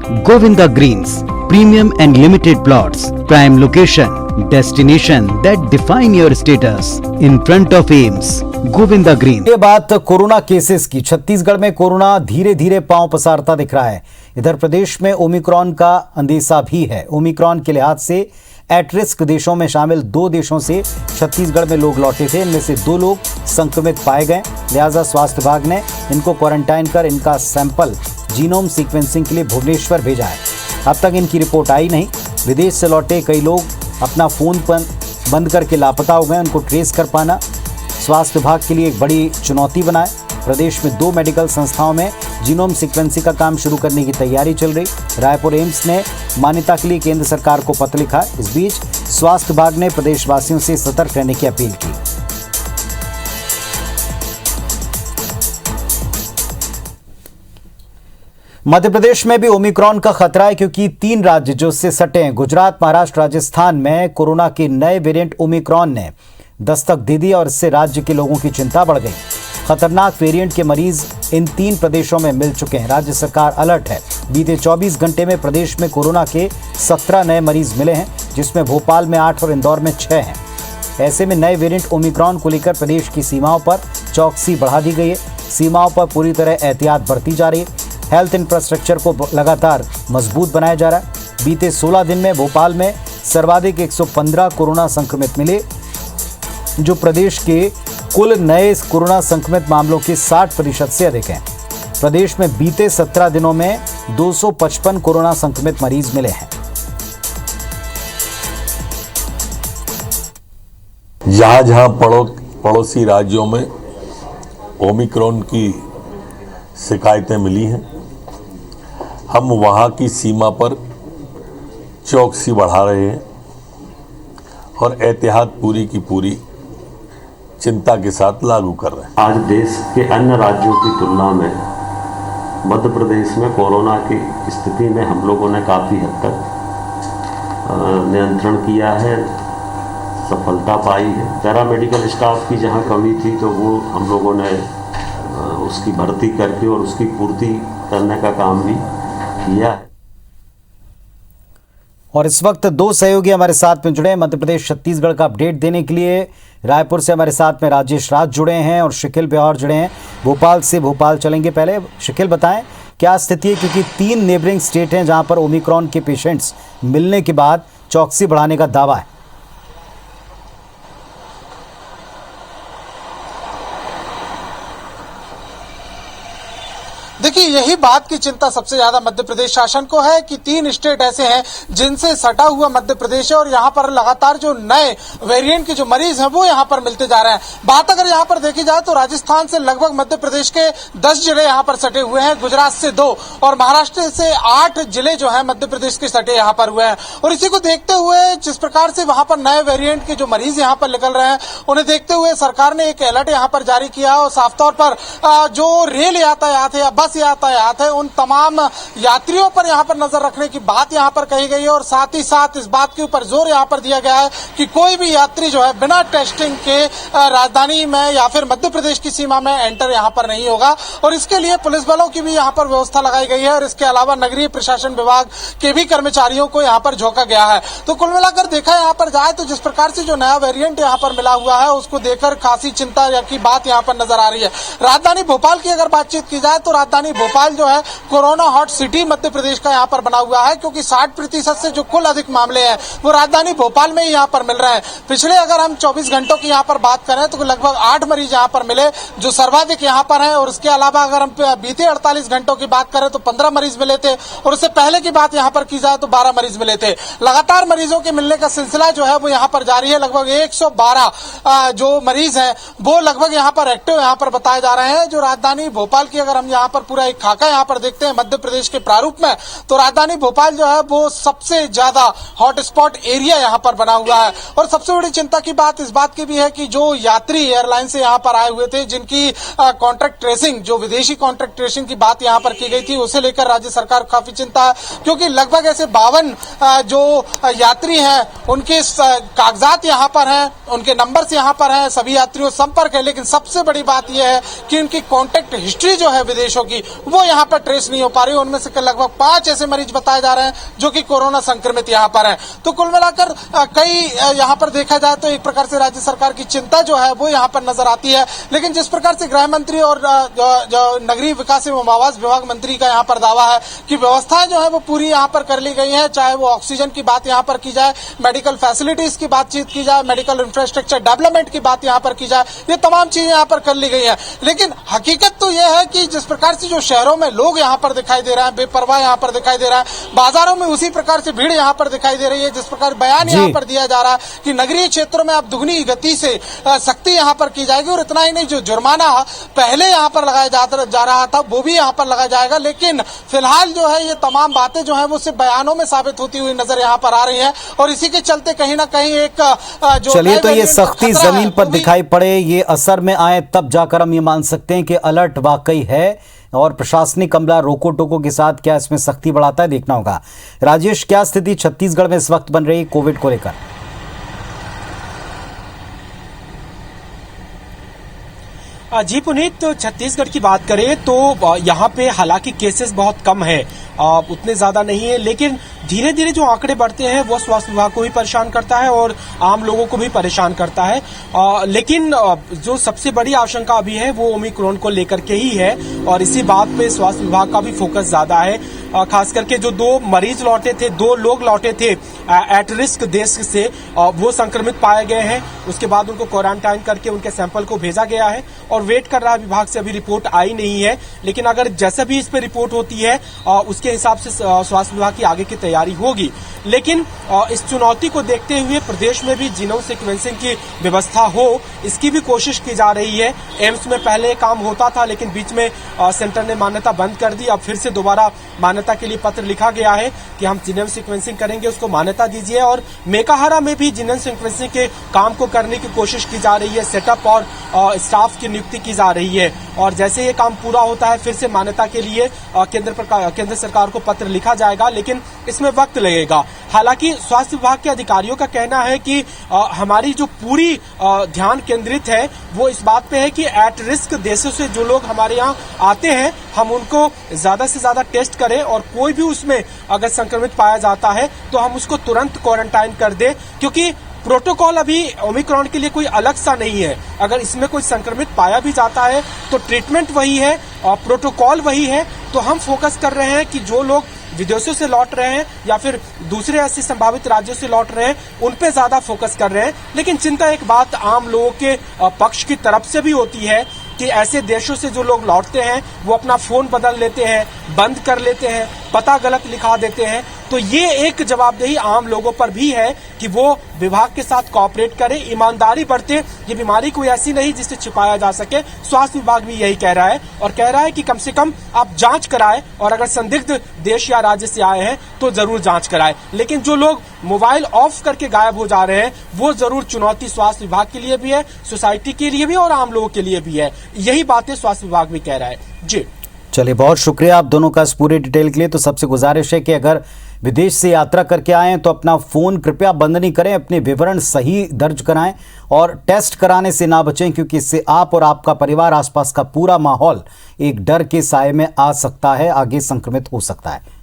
Govinda Greens, premium and limited plots, prime location, destination that define your status, in front of AIIMS, Govinda green. ये बात corona cases की। छत्तीसगढ़ में corona धीरे धीरे पांव पसारता दिख रहा है। इधर प्रदेश में ओमिक्रॉन का अंदेशा भी है। ओमिक्रॉन के लिहाज से एट रिस्क देशों में शामिल 2 देशों से छत्तीसगढ़ में लोग लौटे थे। इनमें से 2 लोग संक्रमित पाए गए, लिहाजा स्वास्थ्य विभाग ने इनको क्वारंटाइन कर इनका सैंपल जीनोम सीक्वेंसिंग के लिए भुवनेश्वर भेजा है। अब तक इनकी रिपोर्ट आई नहीं। विदेश से लौटे कई लोग अपना फोन बंद करके लापता हो गए। उनको ट्रेस कर पाना स्वास्थ्य विभाग के लिए एक बड़ी चुनौती बना है। प्रदेश में 2 मेडिकल संस्थाओं में जीनोम सीक्वेंसिंग का काम शुरू करने की तैयारी चल रही। रायपुर एम्स ने मान्यता के लिए केंद्र सरकार को पत्र लिखा। इस बीच स्वास्थ्य विभाग ने प्रदेशवासियों से सतर्क रहने की अपील की। मध्य प्रदेश में भी ओमिक्रॉन का खतरा है, क्योंकि 3 राज्य जो उससे सटे हैं, गुजरात, महाराष्ट्र, राजस्थान में कोरोना के नए वेरिएंट ओमिक्रॉन ने दस्तक दे दी और इससे राज्य के लोगों की चिंता बढ़ गई। खतरनाक वेरिएंट के मरीज इन 3 प्रदेशों में मिल चुके हैं। राज्य सरकार अलर्ट है। बीते 24 घंटे में प्रदेश में कोरोना के 17 नए मरीज मिले हैं, जिसमें भोपाल में 8 और इंदौर में 6 हैं। ऐसे में नए वेरिएंट ओमिक्रॉन को लेकर प्रदेश की सीमाओं पर चौकसी बढ़ा दी गई है। सीमाओं पर पूरी तरह एहतियात बरती जा रही है। हेल्थ इंफ्रास्ट्रक्चर को लगातार मजबूत बनाया जा रहा है। बीते 16 दिन में भोपाल में सर्वाधिक 115 कोरोना संक्रमित मिले, जो प्रदेश के कुल नए कोरोना संक्रमित मामलों के 60% से अधिक हैं। प्रदेश में बीते 17 दिनों में 255 कोरोना संक्रमित मरीज मिले हैं। जहां पड़ोसी राज्यों में ओमिक्रॉन की शिकायतें मिली हैं, हम वहां की सीमा पर चौकसी बढ़ा रहे हैं और एहतियात पूरी की पूरी चिंता के साथ लागू कर रहे हैं। आज देश के अन्य राज्यों की तुलना में मध्य प्रदेश में कोरोना की स्थिति में हम लोगों ने काफ़ी हद तक नियंत्रण किया है, सफलता पाई है। पैरामेडिकल स्टाफ की जहां कमी थी तो वो हम लोगों ने उसकी भर्ती करके और उसकी पूर्ति करने का काम भी किया है। और इस वक्त 2 सहयोगी हमारे साथ में जुड़े हैं। मध्य प्रदेश छत्तीसगढ़ का अपडेट देने के लिए रायपुर से हमारे साथ में राजेश राज जुड़े हैं और शकील ब्यौर जुड़े हैं भोपाल से। भोपाल चलेंगे। पहले शकील बताएं क्या स्थिति है, क्योंकि 3 नेबरिंग स्टेट हैं जहां पर ओमिक्रॉन के पेशेंट्स मिलने के बाद चौकसी बढ़ाने का दावा है। देखिए, यही बात की चिंता सबसे ज्यादा मध्य प्रदेश शासन को है कि 3 स्टेट ऐसे हैं जिनसे सटा हुआ मध्य प्रदेश है और यहाँ पर लगातार जो नए वेरिएंट के जो मरीज हैं वो यहाँ पर मिलते जा रहे हैं। बात अगर यहाँ पर देखी जाए तो राजस्थान से लगभग मध्य प्रदेश के 10 जिले यहाँ पर सटे हुए हैं, गुजरात से 2 और महाराष्ट्र से 8 जिले जो है मध्य प्रदेश के सटे यहाँ पर हुए हैं। और इसी को देखते हुए जिस प्रकार से वहां पर नए वेरिएंट के जो मरीज यहाँ पर निकल रहे हैं, उन्हें देखते हुए सरकार ने एक अलर्ट यहाँ पर जारी किया और साफ तौर पर जो रेल यातायात है या बस यातायात है उन तमाम यात्रियों पर यहां पर नजर रखने की बात यहां पर कही गई है। और साथ ही साथ इस बात के ऊपर जोर यहां पर दिया गया है कि कोई भी यात्री जो है बिना टेस्टिंग के राजधानी में या फिर मध्य प्रदेश की सीमा में एंटर यहां पर नहीं होगा। और इसके लिए पुलिस बलों की भी यहां पर व्यवस्था लगाई गई है और इसके अलावा नगरीय प्रशासन विभाग के भी कर्मचारियों को यहां पर झोंका गया है। तो कुल मिलाकर देखा यहां पर जाए तो जिस प्रकार से जो नया वेरिएंट यहां पर मिला हुआ है उसको देखकर खासी चिंता की बात यहां पर नजर आ रही है। राजधानी भोपाल की अगर बातचीत की जाए तो राजधानी भोपाल जो है corona hot city Madhya Pradesh का यहां पर बना हुआ है, क्योंकि 60% से जो कुल अधिक मामले हैं वो राजधानी भोपाल में ही यहां पर मिल रहे हैं। पिछले अगर हम 24 घंटों की यहां पर बात करें तो लगभग 8 मरीज यहां पर मिले जो सर्वाधिक यहां पर हैं। और इसके अलावा अगर हम बीते 48 घंटों की बात करें तो 15 मरीज मिले थे और उससे पहले की बात यहां पर की जाए तो 12 मरीज मिले थे। लगातार मरीजों के मिलने का सिलसिला जो है वो यहां पर जारी है। लगभग 112 जो मरीज हैं वो लगभग यहां पर एक्टिव यहां पर बताए जा रहे हैं। जो राजधानी भोपाल की अगर हम यहां पर पूरा एक खाका यहां पर देखते हैं मध्य प्रदेश के प्रारूप में, तो राजधानी भोपाल जो है वो सबसे ज्यादा हॉटस्पॉट एरिया यहां पर बना हुआ है। और सबसे बड़ी चिंता की बात इस बात की भी है कि जो यात्री एयरलाइन से यहां पर आए हुए थे जिनकी कॉन्ट्रैक्ट ट्रेसिंग, जो विदेशी कॉन्ट्रैक्ट ट्रेसिंग की बात यहां पर की गई थी, उसे लेकर राज्य सरकार काफी चिंता है, क्योंकि लगभग ऐसे 52 जो यात्री हैं उनके कागजात यहां पर हैं, उनके नंबर्स यहां पर हैं, सभी यात्रियों संपर्क है। लेकिन सबसे बड़ी बात यह है कि उनकी कॉन्टैक्ट हिस्ट्री जो है विदेशों की वो यहाँ पर ट्रेस नहीं हो पा रही। उनमें से लगभग 5 ऐसे मरीज बताए जा रहे हैं जो कि कोरोना संक्रमित यहाँ पर हैं। तो कुल मिलाकर कई यहाँ पर देखा जाए तो एक प्रकार से राज्य सरकार की चिंता जो है वो यहाँ पर नजर आती है। लेकिन जिस प्रकार से गृह मंत्री और जो नगरीय विकास एवं आवास विभाग मंत्री का यहाँ पर दावा है कि व्यवस्थाएं जो है वो पूरी यहाँ पर कर ली गई है, चाहे वो ऑक्सीजन की बात यहाँ पर की जाए, मेडिकल फैसिलिटीज की बातचीत की जाए, मेडिकल इंफ्रास्ट्रक्चर डेवलपमेंट की बात यहाँ पर की जाए, ये तमाम चीजें यहाँ पर कर ली गई है। लेकिन हकीकत तो यह है कि जिस प्रकार से जो शहरों में लोग यहाँ पर दिखाई दे रहे हैं, बेपरवाह यहाँ पर दिखाई दे रहा है, बाजारों में उसी प्रकार से भीड़ यहाँ पर दिखाई दे रही है। जिस प्रकार बयान यहाँ पर दिया जा रहा है कि नगरीय क्षेत्रों में अब दुगनी गति से सख्ती यहाँ पर की जाएगी, और इतना ही नहीं, जो जुर्माना पहले यहाँ पर लगाया जा रहा था वो भी यहाँ पर लगाया जाएगा। लेकिन फिलहाल जो है ये तमाम बातें जो है वो सिर्फ बयानों में साबित होती हुई नजर यहाँ पर आ रही है, और इसी के चलते कहीं ना कहीं एक जो चलिए, तो ये सख्ती जमीन पर दिखाई पड़े, ये असर में आए, तब जाकर हम ये मान सकते हैं कि अलर्ट वाकई है, और प्रशासनिक अमला रोको टोको के साथ क्या इसमें सख्ती बढ़ाता है, देखना होगा। राजेश, क्या स्थिति छत्तीसगढ़ में इस वक्त बन रही कोविड को लेकर? जी पुनीत, तो छत्तीसगढ़ की बात करें तो यहाँ पे हालांकि केसेस बहुत कम है, उतने ज्यादा नहीं है, लेकिन धीरे धीरे जो आंकड़े बढ़ते हैं वो स्वास्थ्य विभाग को भी परेशान करता है और आम लोगों को भी परेशान करता है। लेकिन जो सबसे बड़ी आशंका अभी है वो ओमिक्रॉन को लेकर के ही है, और इसी बात पे स्वास्थ्य विभाग का भी फोकस ज्यादा है। खास करके जो 2 मरीज लौटे थे, 2 लोग लौटे थे एट रिस्क देश से, वो संक्रमित पाए गए हैं। उसके बाद उनको क्वारंटाइन करके उनके सैंपल को भेजा गया है और वेट कर रहा है विभाग से, अभी रिपोर्ट आई नहीं है। लेकिन अगर जैसे भी इस पर रिपोर्ट होती है उसके हिसाब से स्वास्थ्य विभाग की आगे की तैयारी होगी। लेकिन इस चुनौती को देखते हुए प्रदेश में भी जीनोम सीक्वेंसिंग की व्यवस्था हो, इसकी भी कोशिश की जा रही है। एम्स में पहले काम होता था, लेकिन बीच में सेंटर ने मान्यता बंद कर दी। अब फिर से दोबारा मान्यता के लिए पत्र लिखा गया है कि हम जीनोम सीक्वेंसिंग करेंगे, उसको मान्यता दीजिए। और मेकाहारा में भी जीनोम सीक्वेंसिंग के काम को करने की कोशिश की जा रही है, सेटअप और स्टाफ की नियुक्ति की जा रही है। और जैसे ये काम पूरा होता है फिर से मान्यता के लिए केंद्र सरकार को पत्र लिखा जाएगा, लेकिन इसमें वक्त लगेगा। हालांकि स्वास्थ्य विभाग के अधिकारियों का कहना है कि हमारी जो पूरी ध्यान केंद्रित है वो इस बात पे है कि एट रिस्क देशों से जो लोग हमारे यहाँ आते हैं हम उनको ज्यादा से ज्यादा टेस्ट करें, और कोई भी उसमें अगर संक्रमित पाया जाता है तो हम उसको तुरंत क्वारंटाइन कर दें, क्योंकि प्रोटोकॉल अभी ओमिक्रॉन के लिए कोई अलग सा नहीं है। अगर इसमें कोई संक्रमित पाया भी जाता है तो ट्रीटमेंट वही है और प्रोटोकॉल वही है। तो हम फोकस कर रहे हैं कि जो लोग विदेशों से लौट रहे हैं या फिर दूसरे ऐसे संभावित राज्यों से लौट रहे हैं उन पे ज्यादा फोकस कर रहे हैं। लेकिन चिंता एक बात आम लोगों के पक्ष की तरफ से भी होती है कि ऐसे देशों से जो लोग लौटते हैं वो अपना फोन बदल लेते हैं, बंद कर लेते हैं, पता गलत लिखा देते हैं। तो ये एक जवाबदेही आम लोगों पर भी है कि वो विभाग के साथ कोऑपरेट करें, ईमानदारी बरते। ये बीमारी कोई ऐसी नहीं जिसे छिपाया जा सके। स्वास्थ्य विभाग भी यही कह रहा है, और कह रहा है कि कम से कम आप जांच कराएं, और अगर संदिग्ध देश या राज्य से आए हैं तो जरूर जांच कराएं। लेकिन जो लोग मोबाइल ऑफ करके गायब हो जा रहे हैं वो जरूर चुनौती स्वास्थ्य विभाग के लिए भी है, सोसाइटी के लिए भी और आम लोगों के लिए भी है। यही बातें स्वास्थ्य विभाग भी कह रहा है। जी चलिए, बहुत शुक्रिया आप दोनों का इस पूरे डिटेल के लिए। तो सबसे गुजारिश है कि अगर विदेश से यात्रा करके आएं तो अपना फोन कृपया बंद नहीं करें, अपने विवरण सही दर्ज कराएं और टेस्ट कराने से ना बचें, क्योंकि इससे आप और आपका परिवार, आसपास का पूरा माहौल एक डर के साए में आ सकता है, आगे संक्रमित हो सकता है।